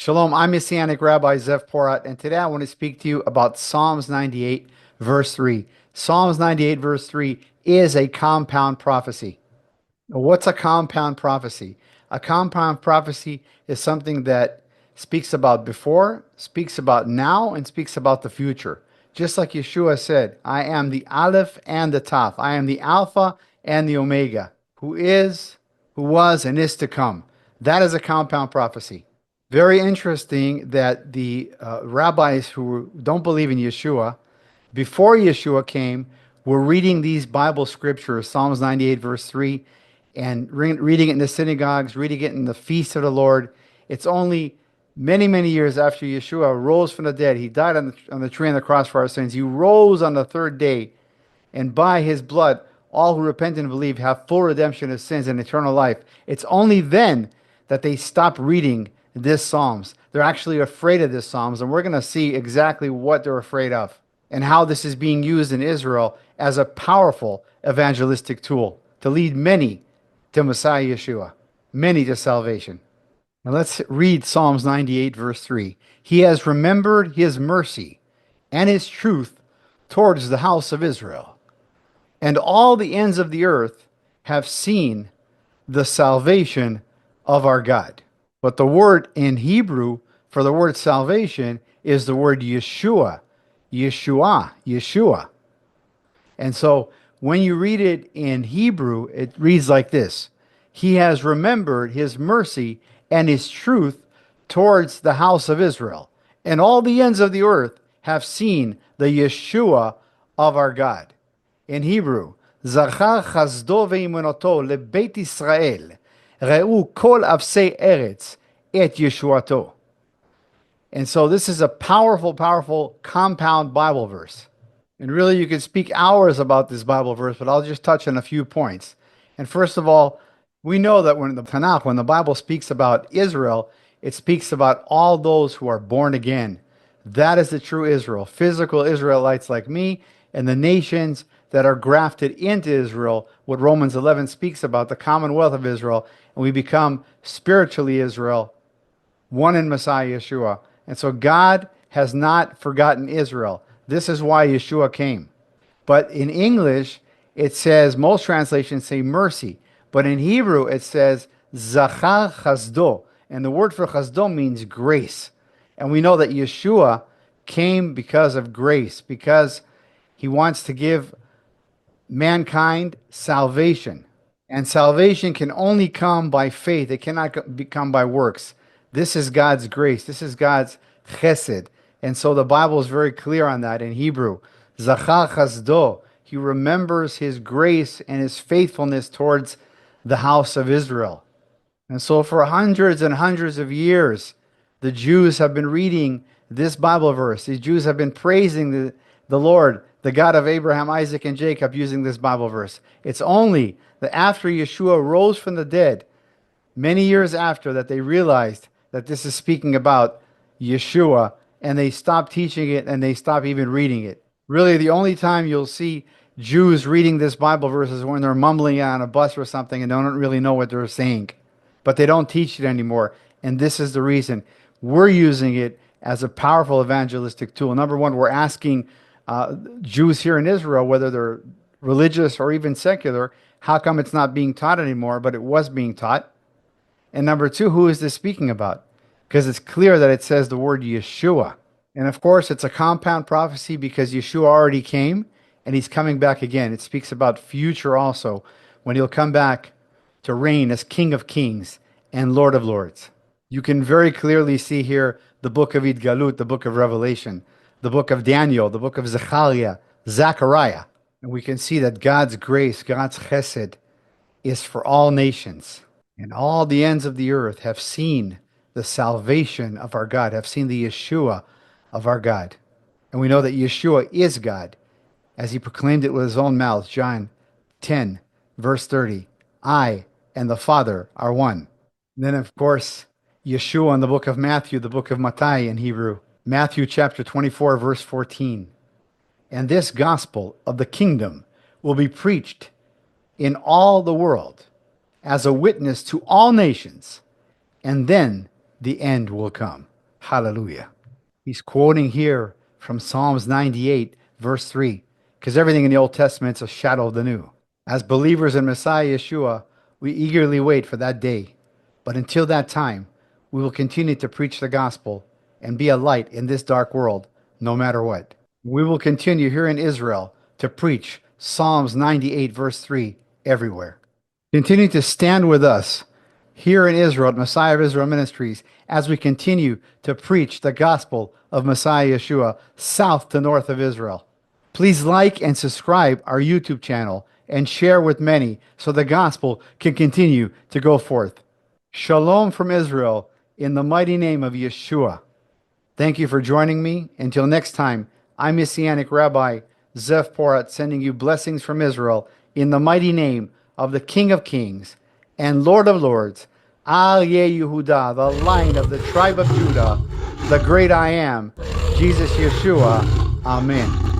Shalom, I'm Messianic Rabbi Zev Porat, and today I want to speak to you about Psalms 98, verse 3. Psalms 98, verse 3 is a compound prophecy. What's a compound prophecy? A compound prophecy is something that speaks about before, speaks about now, and speaks about the future. Just like Yeshua said, I am the Aleph and the Taf. I am the Alpha and the Omega, who is, who was, and is to come. That is a compound prophecy. Very interesting that the rabbis who don't believe in Yeshua, before Yeshua came, were reading these Bible scriptures, Psalms 98, verse 3, and reading it in the synagogues, reading it in the feast of the Lord. It's only many, many years after Yeshua rose from the dead. He died on the tree on the cross for our sins. He rose on the third day, and by his blood, all who repent and believe have full redemption of sins and eternal life. It's only then that they stop reading this Psalms. They're actually afraid of this Psalms, and we're going to see exactly what they're afraid of and how this is being used in Israel as a powerful evangelistic tool to lead many to Messiah Yeshua, many to salvation. Now let's read Psalms 98, verse 3. He has remembered his mercy and his truth towards the house of Israel, and all the ends of the earth have seen the salvation of our God. But the word in Hebrew for the word salvation is the word Yeshua, Yeshua. And so when you read it in Hebrew, it reads like this. He has remembered his mercy and his truth towards the house of Israel, and all the ends of the earth have seen the Yeshua of our God. In Hebrew, Zachar chazdo ve'imonoto lebeit Israel, re'u kol avsei eretz et Yeshuato. And so this is a powerful, powerful compound Bible verse. And really, you could speak hours about this Bible verse, but I'll just touch on a few points. And first of all, we know that when the Tanakh, when the Bible speaks about Israel, it speaks about all those who are born again. That is the true Israel, physical Israelites like me, and the nations that are grafted into Israel, what Romans 11 speaks about, the commonwealth of Israel, and we become spiritually Israel, one in Messiah Yeshua. And so God has not forgotten Israel. This is why Yeshua came. But in English, it says, most translations say mercy. But in Hebrew, it says zachar chazdo. And the word for chazdo means grace. And we know that Yeshua came because of grace, because he wants to give mankind salvation. And salvation can only come by faith. It cannot come by works. This is God's grace. This is God's chesed. And so the Bible is very clear on that in Hebrew. Zachar chazdo. He remembers his grace and his faithfulness towards the house of Israel. And so for hundreds and hundreds of years, the Jews have been reading this Bible verse. These Jews have been praising the Lord, the God of Abraham, Isaac, and Jacob, using this Bible verse. It's only that after Yeshua rose from the dead, many years after, that they realized that this is speaking about Yeshua, and they stopped teaching it and they stopped even reading it. Really, the only time you'll see Jews reading this Bible verse is when they're mumbling on a bus or something and don't really know what they're saying. But they don't teach it anymore. And this is the reason. We're using it as a powerful evangelistic tool. Number one, we're asking Jews here in Israel, whether they're religious or even secular, how come it's not being taught anymore, but it was being taught? And number two, who is this speaking about? Because it's clear that it says the word Yeshua. And of course, it's a compound prophecy because Yeshua already came and he's coming back again. It speaks about future also, when he'll come back to reign as King of Kings and Lord of Lords. You can very clearly see here the book of Idgalut, the book of Revelation, the book of Daniel, the book of Zechariah. And we can see that God's grace, God's chesed, is for all nations. And all the ends of the earth have seen the salvation of our God, have seen the Yeshua of our God. And we know that Yeshua is God, as he proclaimed it with his own mouth, John 10, verse 30. I and the Father are one. And then, of course, Yeshua in the book of Matthew, the book of Mattai in Hebrew, Matthew chapter 24, verse 14. And this gospel of the kingdom will be preached in all the world as a witness to all nations, and then the end will come. Hallelujah. He's quoting here from Psalms 98, verse 3, because everything in the Old Testament is a shadow of the new. As believers in Messiah Yeshua, we eagerly wait for that day. But until that time, we will continue to preach the gospel and be a light in this dark world, no matter what. We will continue here in Israel to preach Psalms 98, verse 3, everywhere. Continue to stand with us here in Israel at Messiah of Israel Ministries as we continue to preach the gospel of Messiah Yeshua south to north of Israel. Please like and subscribe our YouTube channel and share with many so the gospel can continue to go forth. Shalom from Israel in the mighty name of Yeshua. Thank you for joining me. Until next time, I'm Messianic Rabbi Zev Porat, sending you blessings from Israel in the mighty name of the King of Kings and Lord of Lords, Aryeh Yehuda, the Lion of the tribe of Judah, the great I am, Jesus Yeshua. Amen.